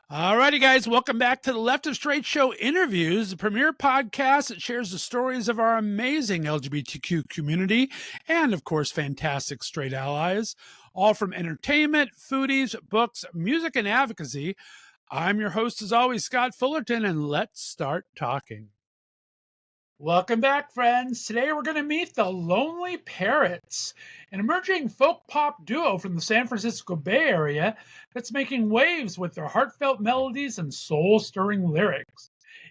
Alrighty, guys, welcome back to the Left of Str8 Show interviews, the premier podcast that shares the stories of our amazing LGBTQ community and, of course, fantastic straight allies, all from entertainment, foodies, books, music, and advocacy. I'm your host, as always, Scott Fullerton, and let's start talking. Welcome back, friends. Today we're going to meet the Lonely Parrots, an emerging folk pop duo from the San Francisco Bay Area that's making waves with their heartfelt melodies and soul-stirring lyrics.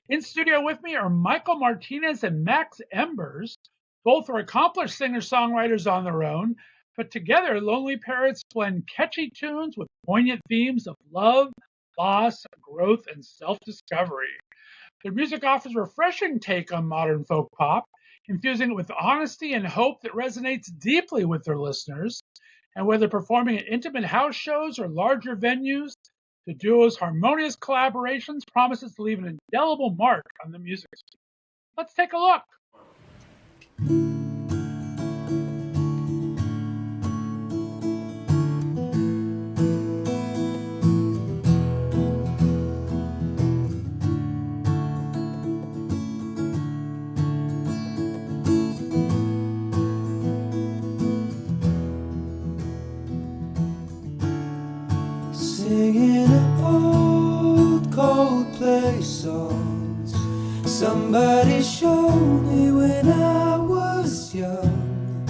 In studio with me are Michael Martinez and Max Embers. Both are accomplished singer-songwriters on their own, but together Lonely Parrots blend catchy tunes with poignant themes of love, loss, growth, and self-discovery. Their music offers a refreshing take on modern folk pop, infusing it with honesty and hope that resonates deeply with their listeners. And whether performing at intimate house shows or larger venues, the duo's harmonious collaborations promises to leave an indelible mark on the music scene. Let's take a look. Singing old Coldplay songs somebody showed me when I was young.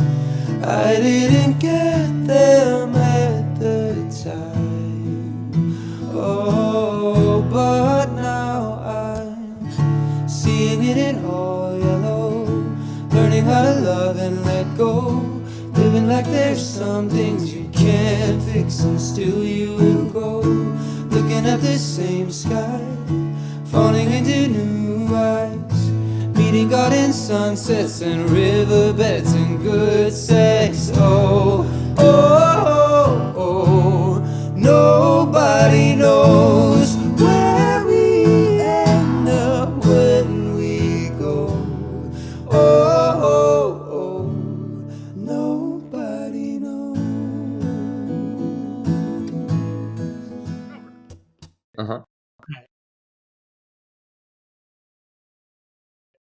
I didn't get them at the time. Oh, but now I'm seeing it in all yellow, learning how to love and let go, living like there's some things you can't fix and still you will grow, looking at the same sky, falling into new eyes, meeting garden sunsets and riverbeds and good sex. Oh, oh, oh, oh, nobody knows where we end up when we go. Oh, oh, oh, nobody knows. Uh-huh.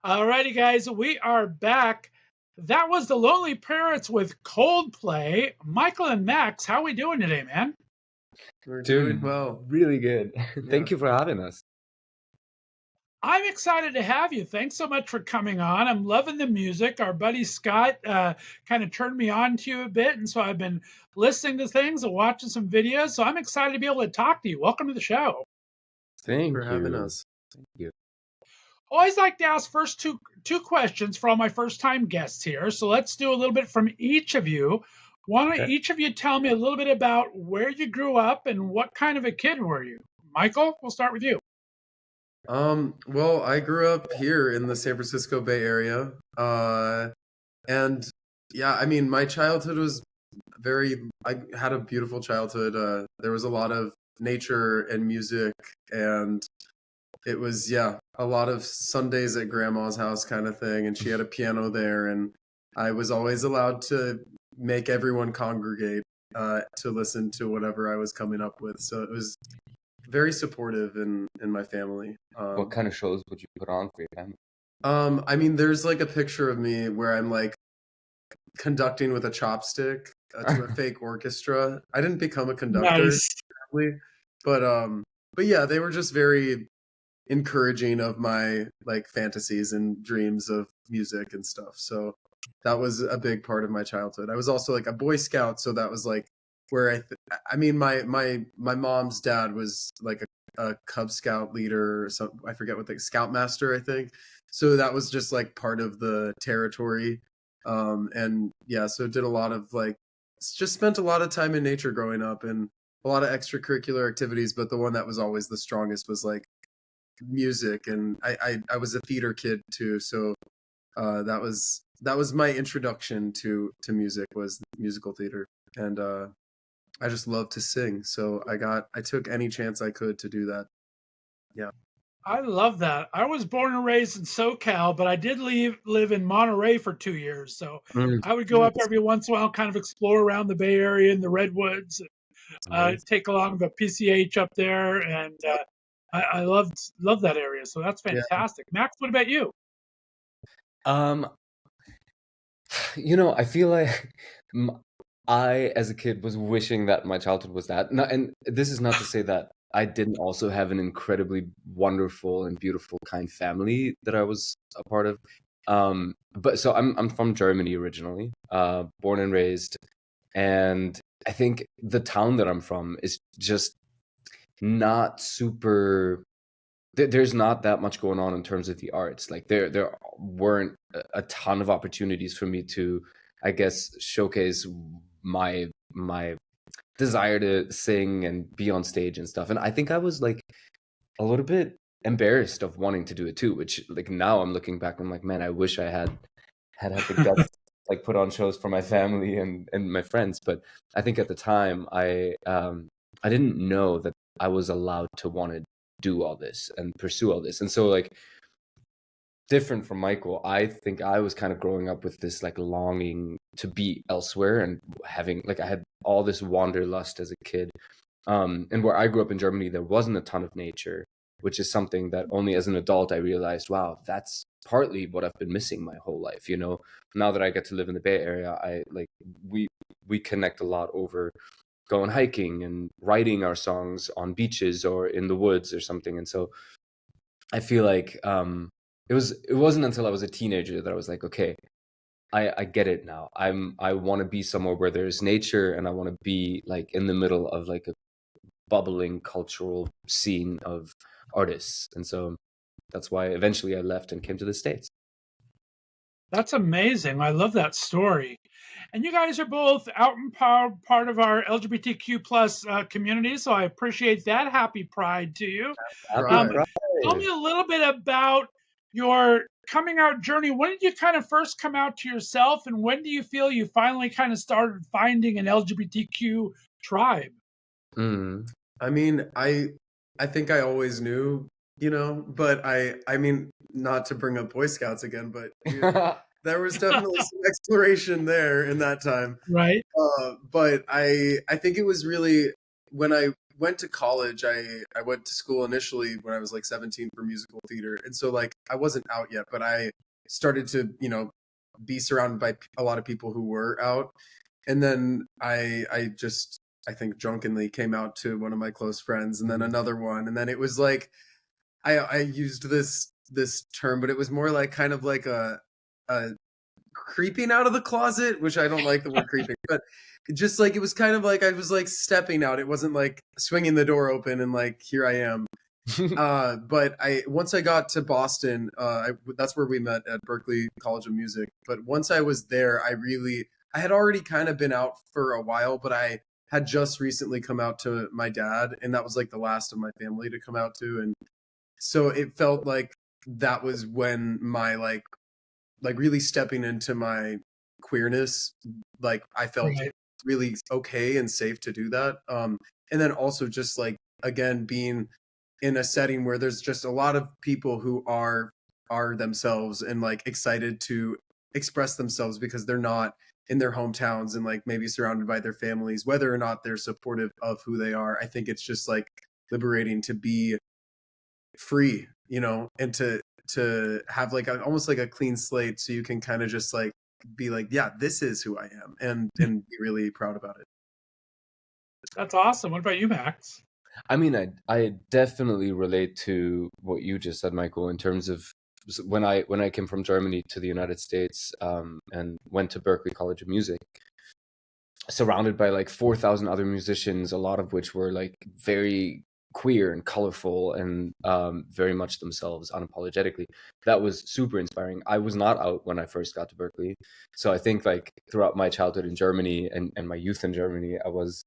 Alrighty, guys, we are back. That was the Lonely Parrots with Coldplay. Michael and Max, how are we doing today, man? We're Doing doing well. really good. Thank you for having us. I'm excited to have you. Thanks so much for coming on. I'm loving the music. Our buddy Scott kind of turned me on to you a bit, and so I've been listening to things and watching some videos. So I'm excited to be able to talk to you. Welcome to the show. Thank for you having us. Thank you. Always like to ask first two questions for all my first time guests here. So let's do a little bit from each of you. Why don't Okay. each of you tell me a little bit about where you grew up and what kind of a kid were you? Michael, we'll start with you. Well, I grew up here in the San Francisco Bay Area. And yeah, I mean, my childhood was I had a beautiful childhood. There was a lot of nature and music, and it was, yeah, a lot of Sundays at grandma's house kind of thing, and she had a piano there, and I was always allowed to make everyone congregate to listen to whatever I was coming up with. So it was very supportive in my family. What kind of shows would you put on for your family? I mean, there's like a picture of me where I'm like conducting with a chopstick to a fake orchestra. I didn't become a conductor, Nice. sadly, but yeah, they were just very encouraging of my like fantasies and dreams of music and stuff. So that was a big part of my childhood. I was also like a Boy Scout, so that was like where I mean my mom's dad was like a Cub Scout leader or something. I forget what the Scoutmaster, I think. So that was just like part of the territory. And yeah, so did a lot of like just spent a lot of time in nature growing up and a lot of extracurricular activities, but the one that was always the strongest was like music, and I was a theater kid too, so that was my introduction to music, was musical theater, and I just love to sing, so I took any chance I could to do that. Yeah. I love that. I was born and raised in SoCal, but I did live in Monterey for 2 years. So I would go up every once in a while, kind of explore around the Bay Area and the Redwoods. Amazing. take along the PCH up there, and I love that area. So that's Yeah. fantastic. Max, what about you? Um, I feel like m- I, as a kid, was wishing that my childhood was that. No, and this is not to say that I didn't also have an incredibly wonderful and beautiful, kind family that I was a part of. But so I'm from Germany originally, born and raised, and I think the town that I'm from is just not super. There's not that much going on in terms of the arts. Like there weren't a ton of opportunities for me to, I guess, showcase my desire to sing and be on stage and stuff. And I think I was like a little bit embarrassed of wanting to do it too, which like now I'm looking back, I'm like, man, I wish I had the guts to, like, put on shows for my family and my friends. But I think at the time I didn't know that I was allowed to want to do all this and pursue all this. And so, like, different from Michael, I think I was kind of growing up with this like longing to be elsewhere and having like I had all this wanderlust as a kid. And where I grew up in Germany, there wasn't a ton of nature, which is something that only as an adult I realized, wow, that's partly what I've been missing my whole life. Now that I get to live in the Bay Area, I like we connect a lot over going hiking and writing our songs on beaches or in the woods or something. And so I feel like it wasn't until I was a teenager that I was like, okay, I get it now. I want to be somewhere where there's nature, and I want to be like in the middle of like a bubbling cultural scene of artists. And so that's why eventually I left and came to the States. That's amazing. I love that story. And you guys are both out and part of our LGBTQ plus community, so I appreciate that. Happy Pride to you. Happy Um, Right. Tell me Pride. a little bit about your coming out journey. When did you kind of first come out to yourself, and when do you feel you finally kind of started finding an LGBTQ tribe? Mm. I mean, I think I always knew, but I mean, not to bring up Boy Scouts again, but there was definitely some exploration there in that time. Right? But I think it was really when I went to college. I went to school initially when I was like 17 for musical theater, and so like I wasn't out yet, but I started to be surrounded by a lot of people who were out, and then I just I think drunkenly came out to one of my close friends, and then another one, and then it was like I used this term, but it was more like kind of like a creeping out of the closet, which I don't like the word creeping, but just like it was kind of like I was like stepping out. It wasn't like swinging the door open and like here I am. But I once I got to Boston, that's where we met at Berklee College of Music. But once I was there, I had already kind of been out for a while, but I had just recently come out to my dad, and that was like the last of my family to come out to, and so it felt like that was when my like really stepping into my queerness, like I felt Right. really okay and safe to do that. And then also just like again being in a setting where there's just a lot of people who are themselves and like excited to express themselves because they're not in their hometowns and like maybe surrounded by their families, whether or not they're supportive of who they are. I think it's just like liberating to be free, and to have like almost like a clean slate so you can kind of just like be like, yeah, this is who I am, and be really proud about it. That's awesome. What about you, Max? I mean, I definitely relate to what you just said, Michael, in terms of when I came from Germany to the United States, and went to Berklee College of Music, surrounded by like 4,000 other musicians, a lot of which were like very queer and colorful and very much themselves unapologetically. That was super inspiring. I was not out when I first got to Berklee. So I think like throughout my childhood in Germany and my youth in Germany, I was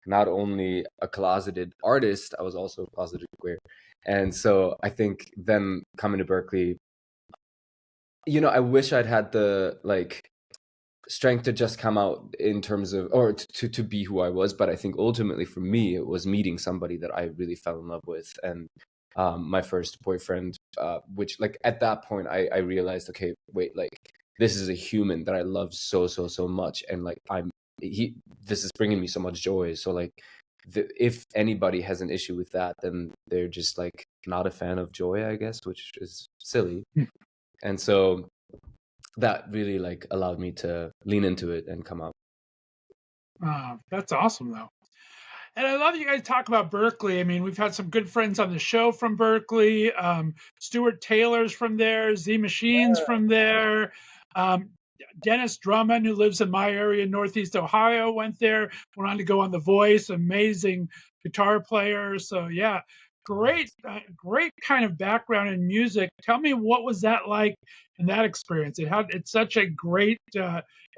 not only a closeted artist, I was also closeted queer. And so I think then coming to Berklee, I wish I'd had the like strength to just come out in terms of or to be who I was. But I think ultimately for me it was meeting somebody that I really fell in love with. And my first boyfriend, which like at that point I realized, okay, wait, like this is a human that I love so much, and like I'm this is bringing me so much joy. So like, if anybody has an issue with that, then they're just like not a fan of joy, I guess, which is silly. And so that really like allowed me to lean into it and come up. That's awesome, though. And I love you guys talk about Berkeley. I mean, we've had some good friends on the show from Berkeley. Stuart Taylor's from there. Z Machine's from there. Um, Dennis Drummond, who lives in my area in Northeast Ohio, went there. Went on to go on The Voice. Amazing guitar player. So yeah, great, great kind of background in music. Tell me, what was that like in that experience? It's such a great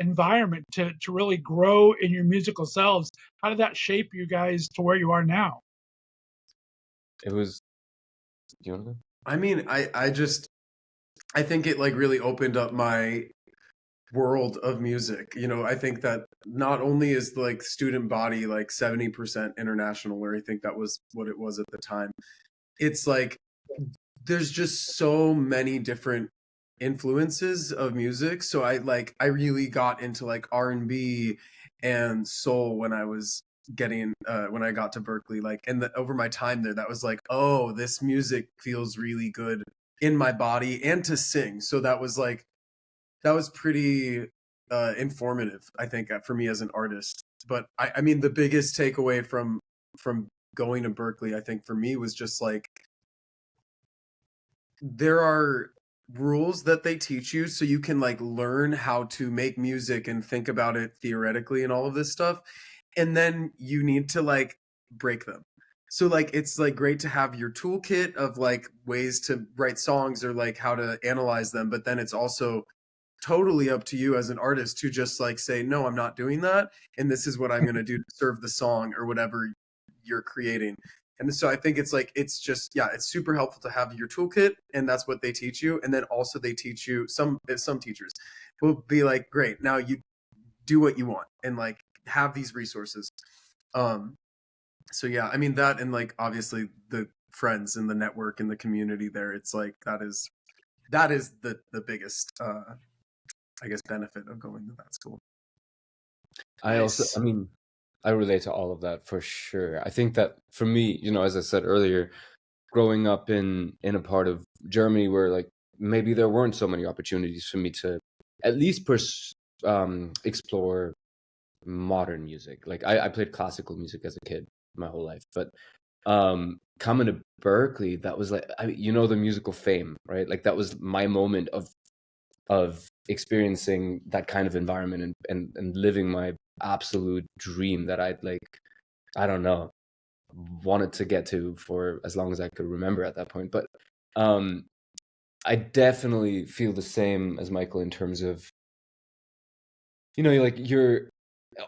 environment to really grow in your musical selves. How did that shape you guys to where you are now? It was, do you want to go? I mean, I think it like really opened up my world of music. You know, I think that not only is the like student body like 70% international, or I think that was what it was at the time. It's like there's just so many different influences of music. So I really got into like R&B and soul when I was getting when I got to Berkeley, like, and over my time there, that was like, oh, this music feels really good in my body and to sing. So that was like, that was pretty informative, I think, for me as an artist. But I mean, the biggest takeaway from going to Berkeley, I think for me, was just like, there are rules that they teach you so you can like learn how to make music and think about it theoretically and all of this stuff, and then you need to like break them. So like it's like great to have your toolkit of like ways to write songs or like how to analyze them, but then it's also totally up to you as an artist to just like say, no, I'm not doing that, and this is what I'm going to do to serve the song or whatever you're creating. And so I think it's like, it's just, yeah, it's super helpful to have your toolkit, and that's what they teach you. And then also they teach you, some teachers will be like, great, now you do what you want and like have these resources. So yeah, I mean that, and like obviously the friends and the network and the community there, it's like that is the biggest I guess benefit of going to that school. I also, I mean, I relate to all of that for sure. I think that for me, you know, as I said earlier, growing up in a part of Germany where like maybe there weren't so many opportunities for me to at least explore modern music. Like I played classical music as a kid my whole life, but coming to Berkeley, that was like, you know, the musical fame, right? Like that was my moment of experiencing that kind of environment and living my absolute dream that I'd like, I don't know, wanted to get to for as long as I could remember at that point. But I definitely feel the same as Michael in terms of, you know, like you're,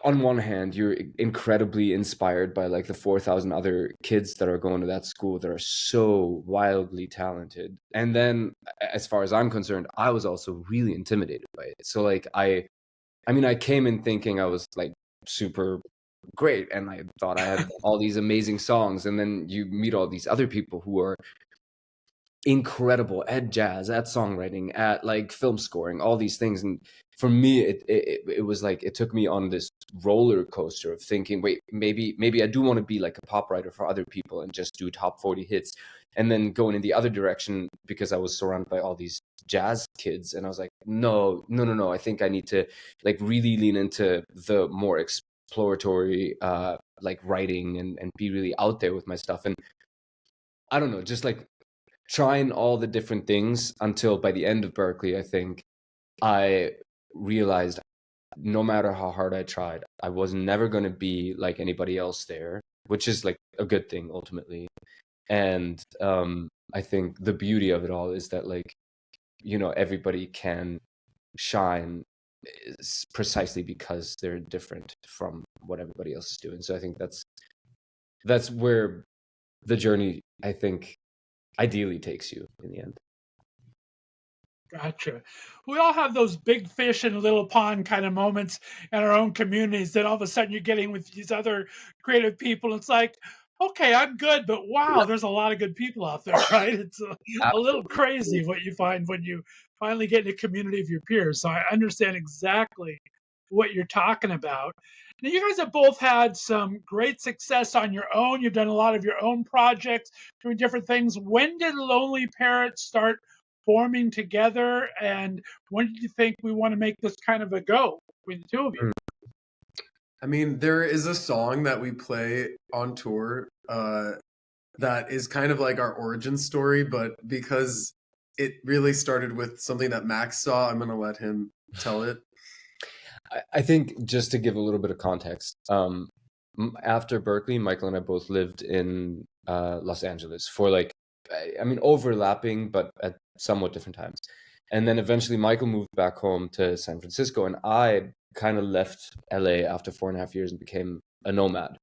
on one hand, you're incredibly inspired by like the 4,000 other kids that are going to that school that are so wildly talented. And then as far as I'm concerned, I was also really intimidated by it. So like, I mean, I came in thinking I was like super great and I thought I had all these amazing songs. And then you meet all these other people who are incredible at jazz, at songwriting, at like film scoring, all these things. And for me, it was like, it took me on this roller coaster of thinking, wait, maybe I do want to be like a pop writer for other people and just do top 40 hits. And then going in the other direction because I was surrounded by all these jazz kids. And I was like, no, I think I need to like really lean into the more exploratory like writing and be really out there with my stuff. And I don't know, just like trying all the different things until by the end of Berkeley, I think I realized no matter how hard I tried, I was never going to be like anybody else there, which is like a good thing ultimately. And I think the beauty of it all is that like, you know, everybody can shine precisely because they're different from what everybody else is doing. So I think that's where the journey, I think, ideally takes you in the end. Gotcha. We all have those big fish in a little pond kind of moments in our own communities that all of a sudden you're getting with these other creative people. It's like, okay, I'm good, but wow, there's a lot of good people out there, right? It's a little crazy what you find when you finally get in a community of your peers. So I understand exactly what you're talking about. Now, you guys have both had some great success on your own. You've done a lot of your own projects, doing different things. When did Lonely Parrots start forming together, and when did you think we want to make this kind of a go between the two of you? I mean, there is a song that we play on tour that is kind of like our origin story, but because it really started with something that Max saw, I'm going to let him tell it. I think just to give a little bit of context, after Berkeley, Michael and I both lived in Los Angeles for like, I mean, overlapping, but at somewhat different times. And then eventually Michael moved back home to San Francisco, and I kind of left LA after 4.5 years and became a nomad.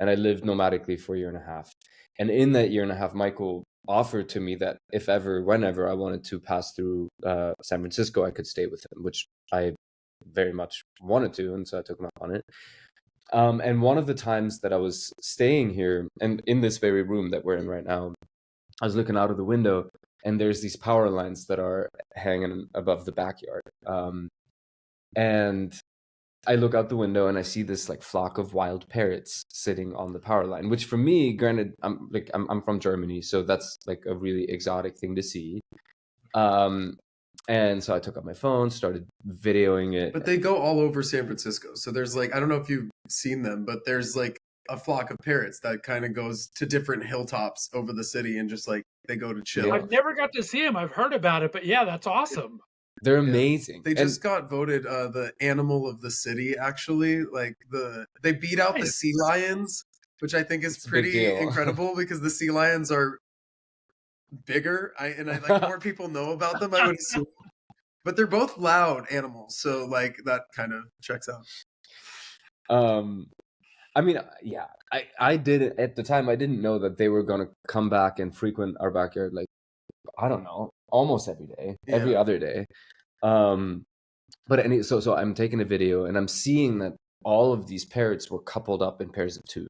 And I lived nomadically for a year and a half. And in that year and a half, Michael offered to me that if ever, whenever I wanted to pass through San Francisco, I could stay with him, which I very much wanted to, and so I took him up on it. And one of the times that I was staying here, and in this very room that we're in right now, I was looking out of the window, and there's these power lines that are hanging above the backyard. And I look out the window and I see this like flock of wild parrots sitting on the power line, which for me, granted, I'm from Germany, so that's like a really exotic thing to see. And so I took out my phone, started videoing it. But they go all over San Francisco. So there's like, I don't know if you've seen them, but there's like a flock of parrots that kind of goes to different hilltops over the city and just like they go to chill. Yeah. I've never got to see them. I've heard about it, but yeah, that's awesome. They're amazing. They just got voted the animal of the city, actually. Like they beat out the Nice. sea lions, which I think is It's a big pretty deal. incredible because the sea lions are bigger. I like more people know about them, I would assume. But they're both loud animals, so like that kind of checks out. I mean, yeah, I didn't at the time. I didn't know that they were gonna come back and frequent our backyard. Like, I don't know, almost every day, every Yeah. other day. But so I'm taking a video and I'm seeing that all of these parrots were coupled up in pairs of two,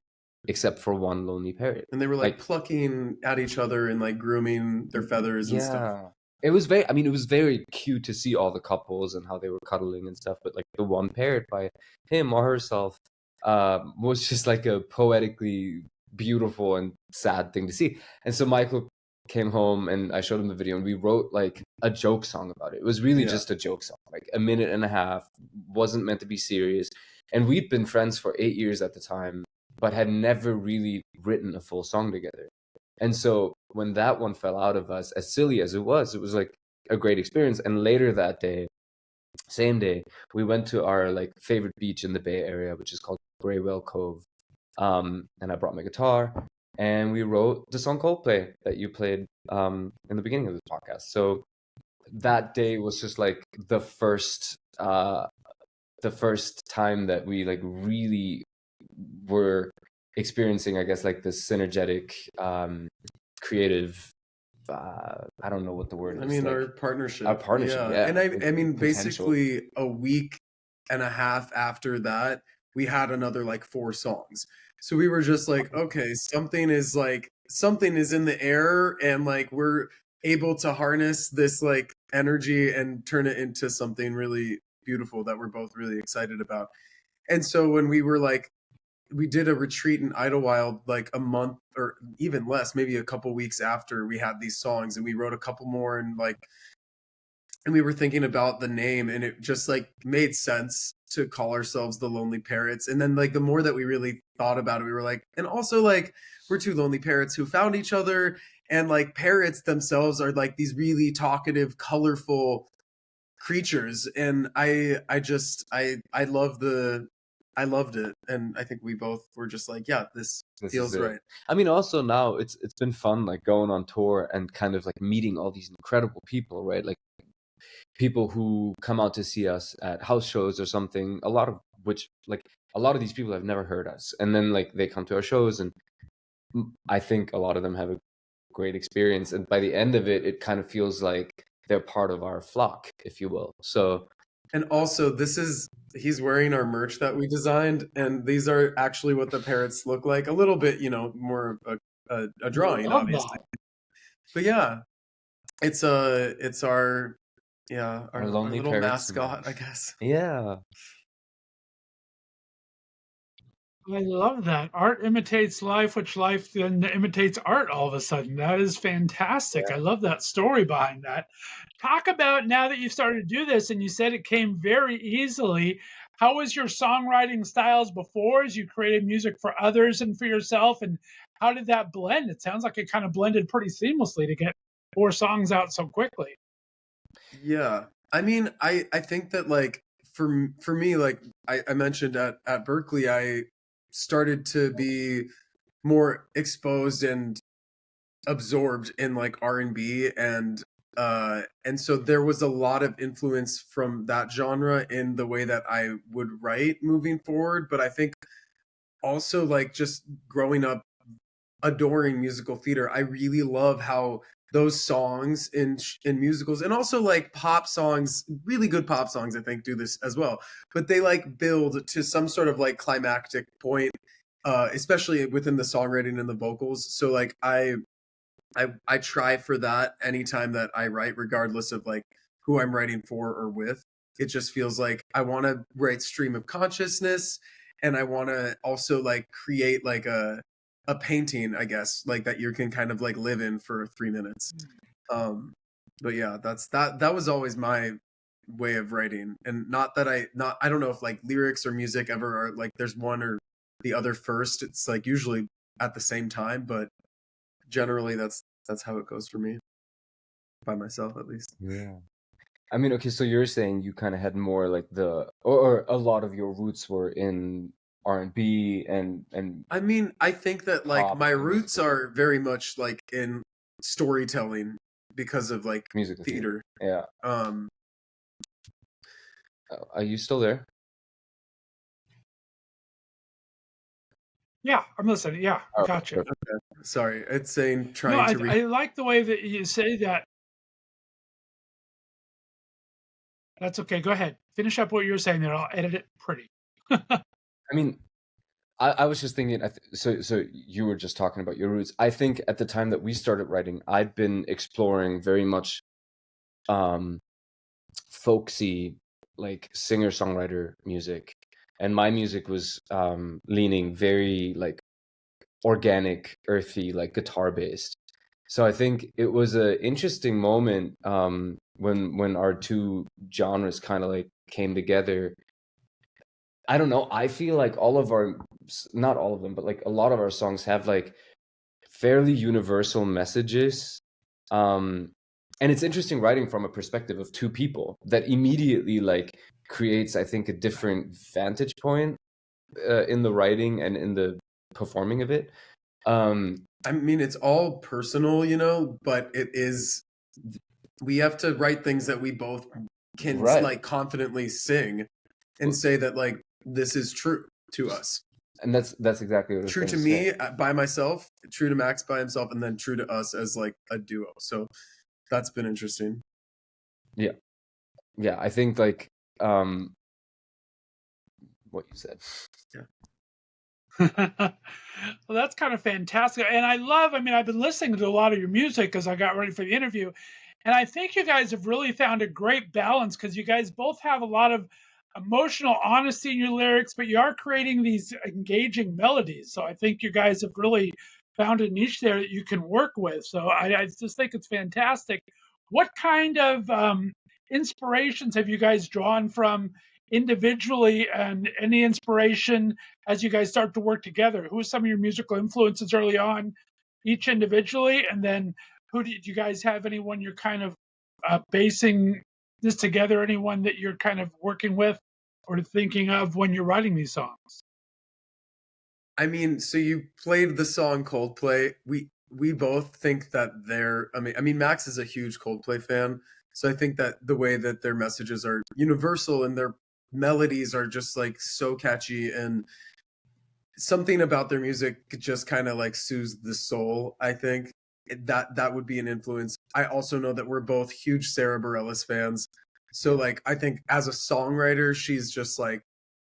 except for one lonely parrot. And they were like plucking at each other and like grooming their feathers and stuff. It was very cute to see all the couples and how they were cuddling and stuff. But like the one parrot by him or herself was just like a poetically beautiful and sad thing to see. And so Michael came home and I showed him the video and we wrote like a joke song about it. It was really just a joke song, like a minute and a half, wasn't meant to be serious. And we'd been friends for 8 years at the time, but had never really written a full song together. And so when that one fell out of us, as silly as it was like a great experience. And later that day, same day, we went to our like favorite beach in the Bay Area, which is called Graywell Cove. And I brought my guitar and we wrote the song Coldplay that you played in the beginning of the podcast. So that day was just like the first time that we like really were experiencing, I guess, like this synergetic creative I don't know what the word is. I mean, like, our partnership. Yeah. And I mean, potential. basically a week and a half after that, we had another like 4 songs. So we were just like, okay, something is in the air and like we're able to harness this like energy and turn it into something really beautiful that we're both really excited about. And so when we were like, we did a retreat in Idlewild like a month or even less, maybe a couple weeks after we had these songs, and we wrote a couple more and we were thinking about the name and it just like made sense to call ourselves the Lonely Parrots. And then like the more that we really thought about it, we were like, and also like we're 2 lonely parrots who found each other, and like parrots themselves are like these really talkative, colorful creatures. And I loved it, and I think we both were just like, yeah, this feels right. I mean, also now it's been fun like going on tour and kind of like meeting all these incredible people, right? Like people who come out to see us at house shows or something, a lot of these people have never heard us, and then like they come to our shows, and I think a lot of them have a great experience, and by the end of it, it kind of feels like they're part of our flock, if you will. So, and also he's wearing our merch that we designed, and these are actually what the parrots look like, a little bit, more a drawing, obviously. But yeah, it's our Lonely little Parrots mascot, I guess. Yeah. I love that. Art imitates life, which life then imitates art all of a sudden. That is fantastic. I love that story behind that. Talk about now that you've started to do this and you said it came very easily. How was your songwriting styles before as you created music for others and for yourself? And how did that blend? It sounds like it kind of blended pretty seamlessly to get 4 songs out so quickly. Yeah. I mean, I think that like for me, like I mentioned at Berkeley, I started to be more exposed and absorbed in like R&B and so there was a lot of influence from that genre in the way that I would write moving forward, but I think also like just growing up adoring musical theater, I really love how those songs in musicals and also like pop songs, really good pop songs I think do this as well, but they like build to some sort of like climactic point, especially within the songwriting and the vocals. So like I try for that anytime that I write, regardless of like who I'm writing for or with. It just feels like I want to write stream of consciousness, and I want to also like create like a painting, I guess, like that you can kind of like live in for 3 minutes. Um, but yeah, that was always my way of writing, and not that I don't know if like lyrics or music ever are like there's one or the other first. It's like usually at the same time, but generally that's how it goes for me, by myself at least. Yeah. I mean, okay, so you're saying you kind of had more like or a lot of your roots were in R&B and I mean, I think that like pop my and roots musical theater, are very much like in storytelling because of like musical theater. theater. Yeah. um Are you still there? Yeah, I'm listening. Yeah, I Oh, got you. perfect. Sorry, it's saying No, trying to I like the way that you say that. That's okay. Go ahead. Finish up what you were saying there. I'll edit it pretty. I mean, I was just thinking, so you were just talking about your roots. I think at the time that we started writing, I'd been exploring very much um folksy, like singer-songwriter music. And my music was leaning very like organic, earthy, like guitar based. So I think it was an interesting moment when our two genres kind of like came together. I don't know. I feel like all of our, not all of them, but like a lot of our songs have like fairly universal messages. Um, and it's interesting writing from a perspective of two people that immediately like creates, I think, a different vantage point in the writing and in the performing of it. I mean, it's all personal, you know, but it is, we have to write things that we both can Right. like confidently sing and say that like this is true to us, And that's exactly what I was true going to to say. me by myself, true to Max by himself, and then true to us as like a duo. So that's been interesting. Yeah. Yeah, I think like what you said. Well, that's kind of fantastic. And I mean, I've been listening to a lot of your music as I got ready for the interview. And I think you guys have really found a great balance because you guys both have a lot of emotional honesty in your lyrics, but you are creating these engaging melodies. So I think you guys have really found a niche there that you can work with. So I just think it's fantastic. What kind of inspirations have you guys drawn from individually, and any inspiration as you guys start to work together? Who are some of your musical influences early on, each individually, and then who did you guys have? Anyone you're kind of basing this together? Anyone that you're kind of working with or thinking of when you're writing these songs? I mean, so you played the song Coldplay. We both think that they're, I mean Max is a huge Coldplay fan, so I think that the way that their messages are universal and their melodies are just like so catchy, and something about their music just kind of like soothes the soul. I think that would be an influence. I also know that we're both huge Sarah Bareilles fans. So like I think as a songwriter, she's just like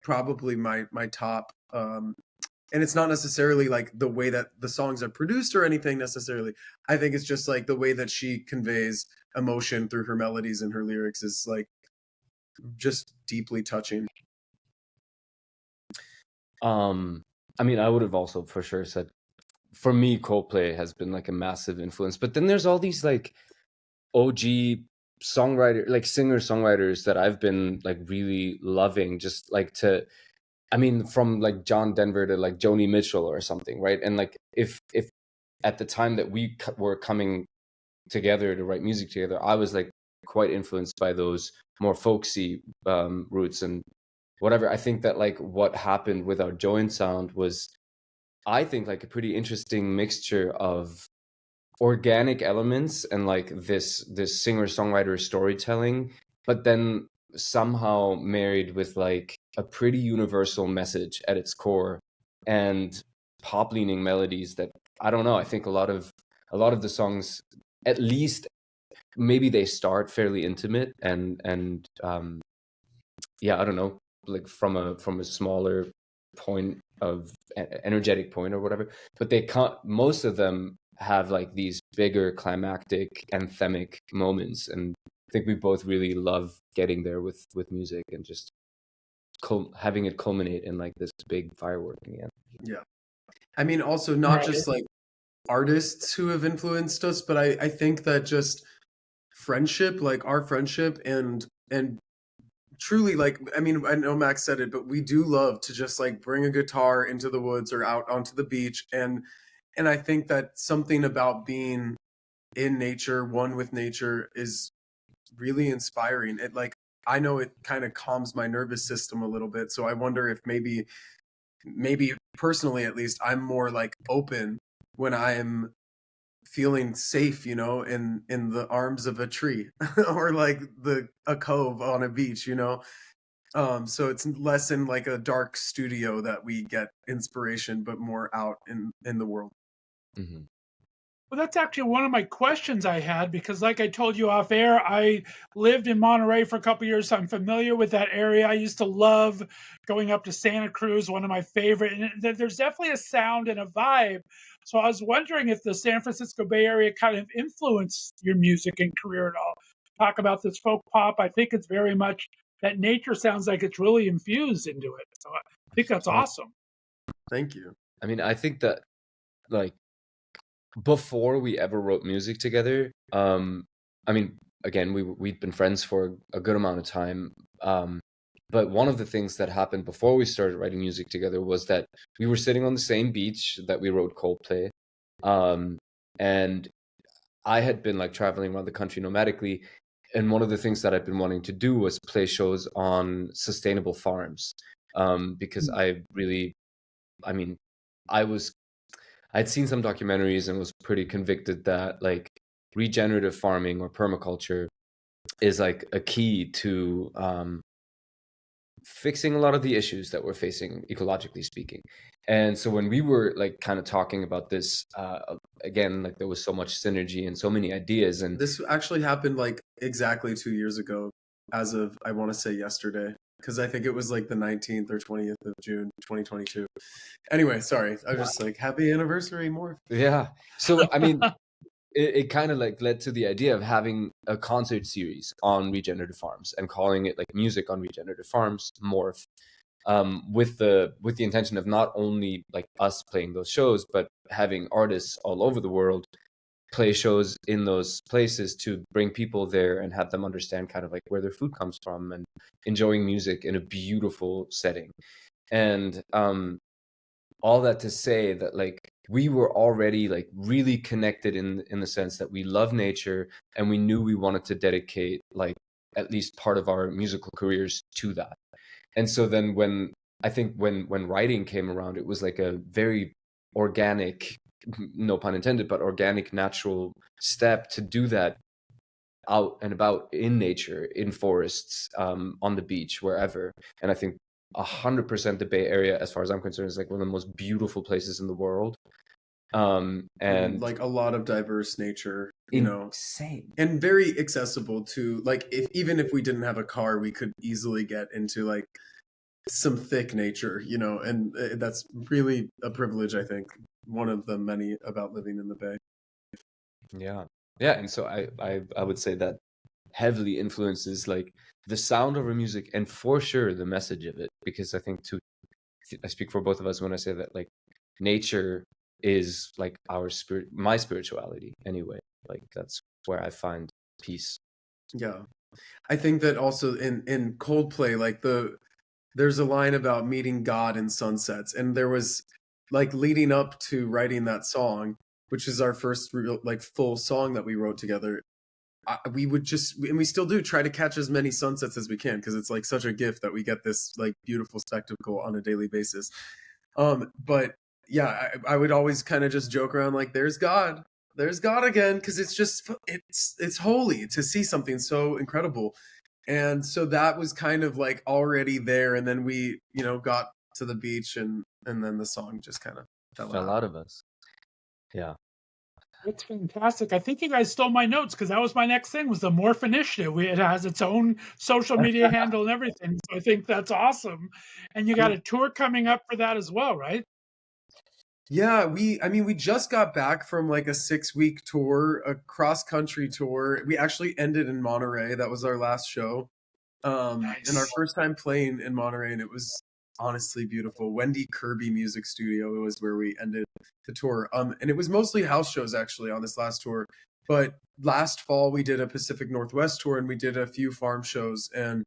probably my top. And it's not necessarily like the way that the songs are produced or anything necessarily. I think it's just like the way that she conveys emotion through her melodies and her lyrics is like just deeply touching. Um I mean, I would have also for sure said, for me, Coldplay has been like a massive influence. But then there's all these like OG songwriter, like singer-songwriters that I've been like really loving, just like I mean, from like John Denver to like Joni Mitchell or something, right? And like if at the time that we were coming together to write music together, I was like quite influenced by those more folksy roots and whatever. I think that like what happened with our joint sound was, I think, like a pretty interesting mixture of organic elements and like this singer-songwriter storytelling, but then somehow married with like a pretty universal message at its core, and pop leaning melodies that, I don't know, I think a lot of the songs, at least maybe they start fairly intimate and yeah, I don't know, like from a smaller point of energetic point or whatever, but they can't, most of them have like these bigger climactic anthemic moments, and I think we both really love getting there with music and just having it culminate in like this big firework again. Yeah. I mean, also not just like artists who have influenced us, but I think that just friendship, like our friendship and truly, like, I mean, I know Max said it, but we do love to just like bring a guitar into the woods or out onto the beach, and I think that something about being in nature, one with nature, is really inspiring. It, like, I know it kind of calms my nervous system a little bit, so I wonder if maybe personally at least, I'm more like open when I'm feeling safe, you know, in the arms of a tree or like a cove on a beach, you know. So it's less in like a dark studio that we get inspiration, but more out in the world. Mm-hmm. Well, that's actually one of my questions I had because, like I told you off air, I lived in Monterey for a couple years. So I'm familiar with that area. I used to love going up to Santa Cruz, one of my favorite. And there's definitely a sound and a vibe. So I was wondering if the San Francisco Bay Area kind of influenced your music and career at all. Talk about this folk pop. I think it's very much that nature sounds like it's really infused into it. So I think that's awesome. Thank you. I mean, I think that like before we ever wrote music together, I mean, again, we'd been friends for a good amount of time, but one of the things that happened before we started writing music together was that we were sitting on the same beach that we wrote Coldplay, and I had been like traveling around the country nomadically, and one of the things that I'd been wanting to do was play shows on sustainable farms, because I really, I mean, I was I'd seen some documentaries and was pretty convicted that like regenerative farming or permaculture is like a key to fixing a lot of the issues that we're facing ecologically speaking. And so when we were like kind of talking about this, again, like there was so much synergy and so many ideas. And This actually happened like exactly 2 years ago, as of, I want to say yesterday, because I think it was like the 19th or 20th of June, 2022. Anyway, sorry. I was just like, happy anniversary, more. yeah, so I mean, it kind of like led to the idea of having a concert series on regenerative farms and calling it like Music on Regenerative Farms, Morph, with the intention of not only like us playing those shows, but having artists all over the world play shows in those places to bring people there and have them understand kind of like where their food comes from and enjoying music in a beautiful setting. And all that to say that like we were already like really connected in the sense that we love nature, and we knew we wanted to dedicate like at least part of our musical careers to that. And so then when I think when writing came around, it was like a very organic, no pun intended, but organic, natural step to do that out and about in nature, in forests, on the beach, wherever. And I think 100% the Bay Area, as far as I'm concerned, is like one of the most beautiful places in the world. And like a lot of diverse nature, you know, insane. and very accessible to, like, if even if we didn't have a car, we could easily get into like some thick nature, you know, and that's really a privilege, I think, one of the many about living in the Bay. Yeah. Yeah. And so I would say that heavily influences like the sound of our music and for sure the message of it, because I think I speak for both of us when I say that like nature is like our spirit, my spirituality anyway. Like that's where I find peace. Yeah. I think that also in Coldplay, like there's a line about meeting God in sunsets, and there was like leading up to writing that song, which is our first real like full song that we wrote together. We would just, and we still do, try to catch as many sunsets as we can, because it's like such a gift that we get this like beautiful spectacle on a daily basis. But yeah, I would always kind of just joke around like, there's God again, because it's just it's holy to see something so incredible. And so that was kind of like already there, and then we got to the beach, and then the song just kind of Fell out of us. Yeah. It's fantastic. I think you guys stole my notes, because that was my next thing, was the Morph Initiative. It has its own social media handle and everything. So I think that's awesome. And you got a tour coming up for that as well, right? Yeah, we just got back from like a 6-week tour, a cross country tour. We actually ended in Monterey. That was our last show. And our Nice. first time playing in Monterey, and it was honestly beautiful. Wendy Kirby Music Studio, it was where we ended the tour. And it was mostly house shows actually on this last tour. But last fall we did a Pacific Northwest tour, and we did a few farm shows, and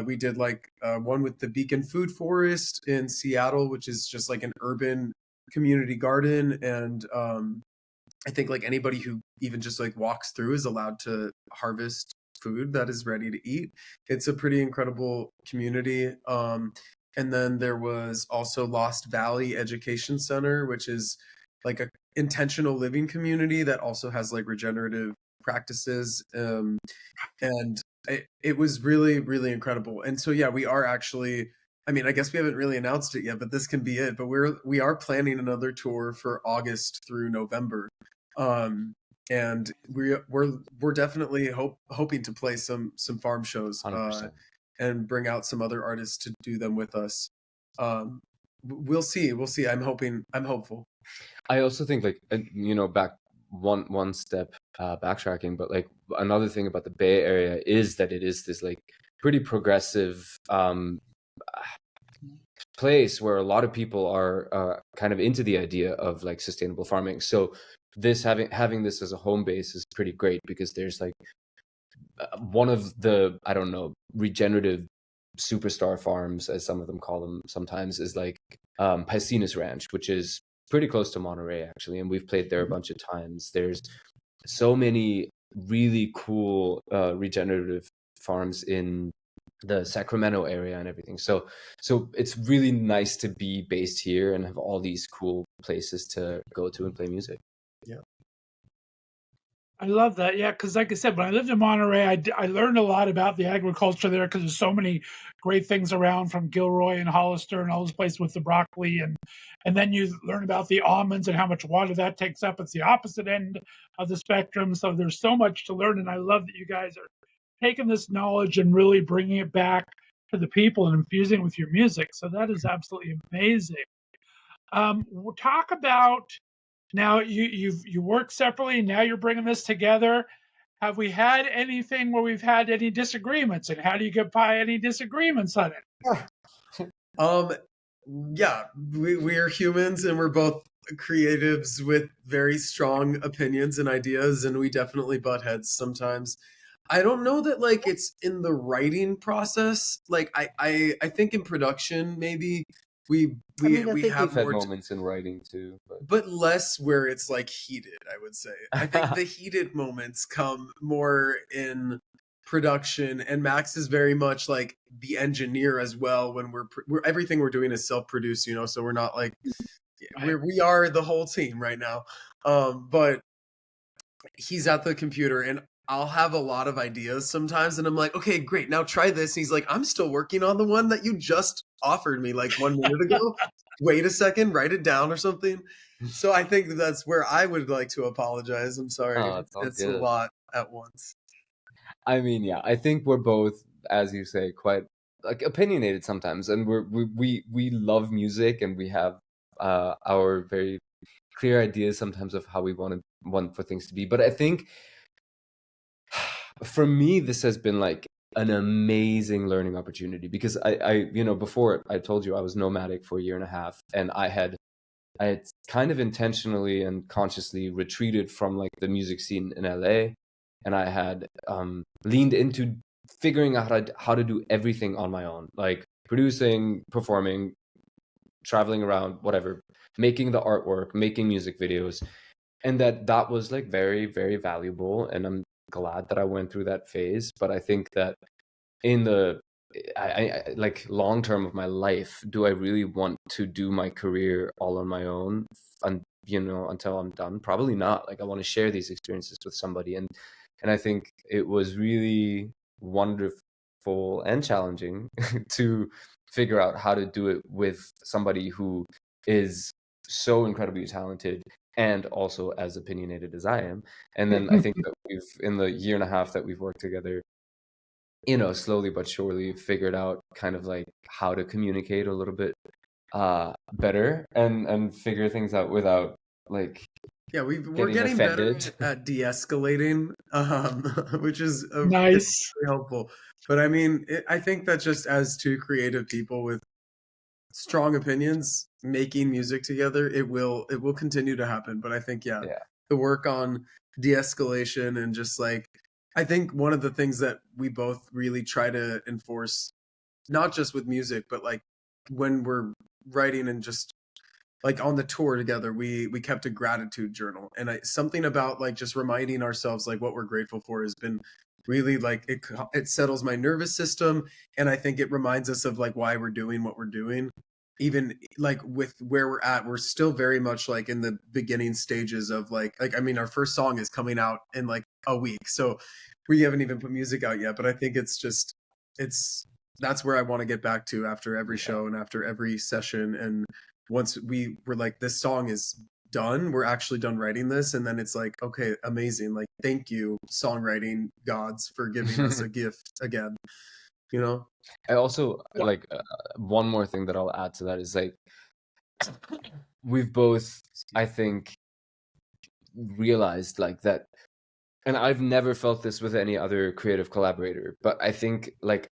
we did like one with the Beacon Food Forest in Seattle, which is just like an urban community garden. And I think like anybody who even just like walks through is allowed to harvest food that is ready to eat. It's a pretty incredible community. And then there was also Lost Valley Education Center, which is like a intentional living community that also has like regenerative practices. And it was really, really incredible. And so, yeah, we are actually, I mean, I guess we haven't really announced it yet, but this can be it. But we are planning another tour for August through November. And we're definitely hoping to play some farm shows, 100%. and bring out some other artists to do them with us. We'll see. I'm hopeful. I also think like back one step backtracking, but like another thing about the Bay Area is that it is this like pretty progressive place where a lot of people are kind of into the idea of like sustainable farming. So this having this as a home base is pretty great, because there's like one of the, I don't know, regenerative superstar farms, as some of them call them sometimes, is like Piscinus Ranch, which is pretty close to Monterey actually, and we've played there a bunch of times. There's so many really cool regenerative farms in the Sacramento area and everything. So it's really nice to be based here and have all these cool places to go to and play music. Yeah. I love that. Yeah, because like I said, when I lived in Monterey, I learned a lot about the agriculture there, because there's so many great things around, from Gilroy and Hollister and all those places with the broccoli, and then you learn about the almonds and how much water that takes up. It's the opposite end of the spectrum. So there's so much to learn, and I love that you guys are taking this knowledge and really bringing it back to the people and infusing it with your music. So that is absolutely amazing. We'll talk about, now you work separately. Now you're bringing this together. Have we had anything where we've had any disagreements, and how do you get by any disagreements on it? Yeah, we are humans, and we're both creatives with very strong opinions and ideas, and we definitely butt heads sometimes. I don't know that like it's in the writing process. Like I think in production maybe we I mean, I we think have we've had more moments in writing too, but less where it's like heated, I would say. I think the heated moments come more in production, and Max is very much like the engineer as well. When we're everything we're doing is self-produced, so we're not like we are the whole team right now. But he's at the computer, and I'll have a lot of ideas sometimes, and I'm like, okay, great, now try this. And he's like, I'm still working on the one that you just offered me like 1 minute ago. Wait a second, write it down or something. So I think that's where I would like to apologize. I'm sorry. Oh, it's all It's a good. lot at once. I mean, yeah, I think we're both, as you say, quite like opinionated sometimes, and we love music, and we have our very clear ideas sometimes of how we want for things to be. But I think for me, this has been like an amazing learning opportunity, because I before I told you I was nomadic for a year and a half, and I had kind of intentionally and consciously retreated from like the music scene in LA, and I had leaned into figuring out how to do everything on my own, like producing, performing, traveling around, whatever, making the artwork, making music videos. And that was like very, very valuable, and I'm glad that I went through that phase. But I think that in the I like long term of my life, do I really want to do my career all on my own, and until I'm done? Probably not. Like, I want to share these experiences with somebody, and I think it was really wonderful and challenging to figure out how to do it with somebody who is so incredibly talented and also as opinionated as I am. And then I think that in the year and a half that we've worked together, slowly but surely figured out kind of like how to communicate a little bit better, and figure things out without like Yeah, we're getting getting better offended. at de-escalating, which is it's Nice. very helpful. But I mean, I think that just as two creative people with strong opinions making music together, it will continue to happen. But I think, yeah, Yeah. the work on de-escalation, and just like, I think one of the things that we both really try to enforce, not just with music, but like when we're writing and just like on the tour together, we kept a gratitude journal, and something about like just reminding ourselves like what we're grateful for has been really like it settles my nervous system, and I think it reminds us of like why we're doing what we're doing. Even like with where we're at, we're still very much like in the beginning stages of like I mean, our first song is coming out in like a week, so we haven't even put music out yet. But I think it's that's where I want to get back to after every show and after every session. And once we were like, this song is done, we're actually done writing this, and then it's like, okay, amazing, like thank you songwriting gods for giving us a gift again, you know. I also like one more thing that I'll add to that is like we've both, I think, realized like that, and I've never felt this with any other creative collaborator, but I think like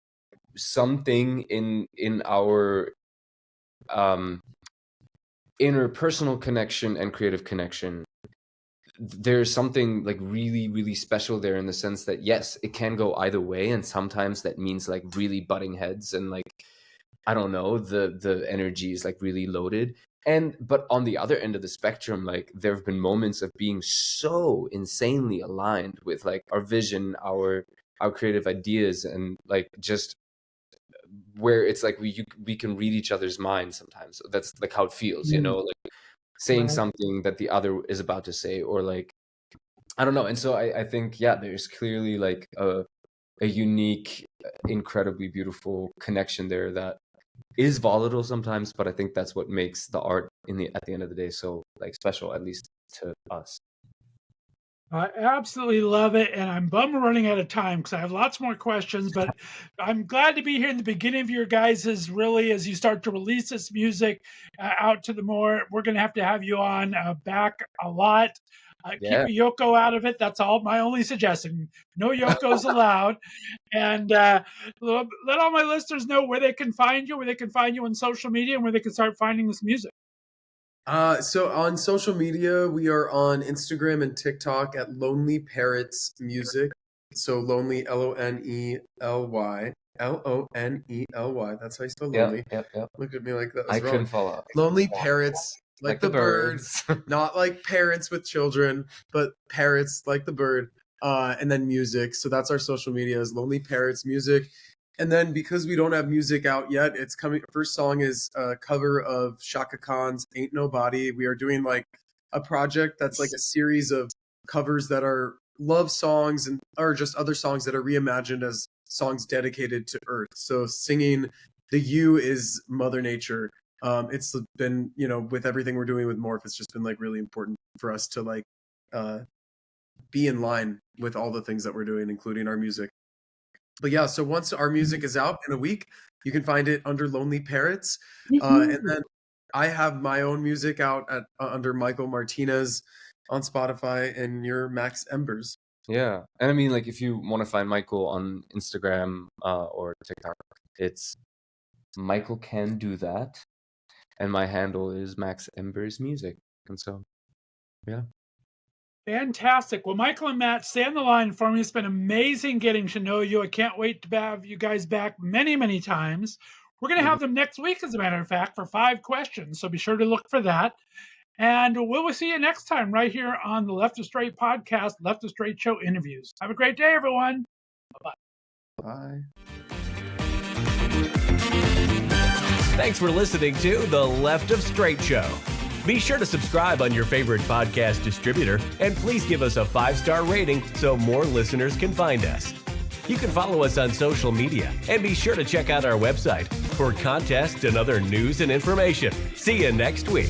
something in our interpersonal connection and creative connection, there's something like really, really special there, in the sense that yes, it can go either way, and sometimes that means like really butting heads, and like, I don't know, the energy is like really loaded. But on the other end of the spectrum, like there have been moments of being so insanely aligned with like our vision, our creative ideas, and like just where it's like we can read each other's minds sometimes. That's like how it feels, like saying Right. something that the other is about to say, or like, I don't know. And so I think, yeah, there's clearly like a unique, incredibly beautiful connection there that is volatile sometimes, but I think that's what makes the art at the end of the day so like special, at least to us. I absolutely love it, and I'm bummed we're running out of time because I have lots more questions. But I'm glad to be here in the beginning of your guys's, really, as you start to release this music out to the more. We're going to have you on back a lot. Keep Yeah. a Yoko out of it. That's all. My only suggestion. No Yokos allowed. And let all my listeners know where they can find you, on social media, and where they can start finding this music. So on social media, we are on Instagram and TikTok at Lonely Parrots Music. So lonely, Lonely, Lonely. That's how you spell Yeah. lonely. Yeah. Look at me like that was I wrong. couldn't follow. Lonely Parrots, like the bird, not like parents with children, but parrots like the bird. And then music. So that's our social media, is Lonely Parrots Music. And then because we don't have music out yet, it's coming. First song is a cover of Shaka Khan's "Ain't Nobody." We are doing like a project that's like a series of covers that are love songs, and or just other songs that are reimagined as songs dedicated to Earth. So singing the "You" is Mother Nature. It's been, with everything we're doing with Morph, it's just been like really important for us to like be in line with all the things that we're doing, including our music. But yeah, so once our music is out in a week, you can find it under Lonely Parrots. And then I have my own music out at under Michael Martinez on Spotify, and your Max Embers. Yeah. And I mean, like, if you want to find Michael on Instagram or TikTok, it's Michael Can Do That. And my handle is Max Embers Music. And so, yeah. Fantastic. Well, Michael and Matt, stay on the line for me. It's been amazing getting to know you. I can't wait to have you guys back many, many times. We're going to have them next week, as a matter of fact, for 5 questions. So be sure to look for that. And we'll see you next time right here on the Left of Str8 podcast, Left of Str8 Show interviews. Have a great day, everyone. Bye-bye. Bye. Thanks for listening to the Left of Str8 Show. Be sure to subscribe on your favorite podcast distributor, and please give us a 5-star rating so more listeners can find us. You can follow us on social media, and be sure to check out our website for contests and other news and information. See you next week.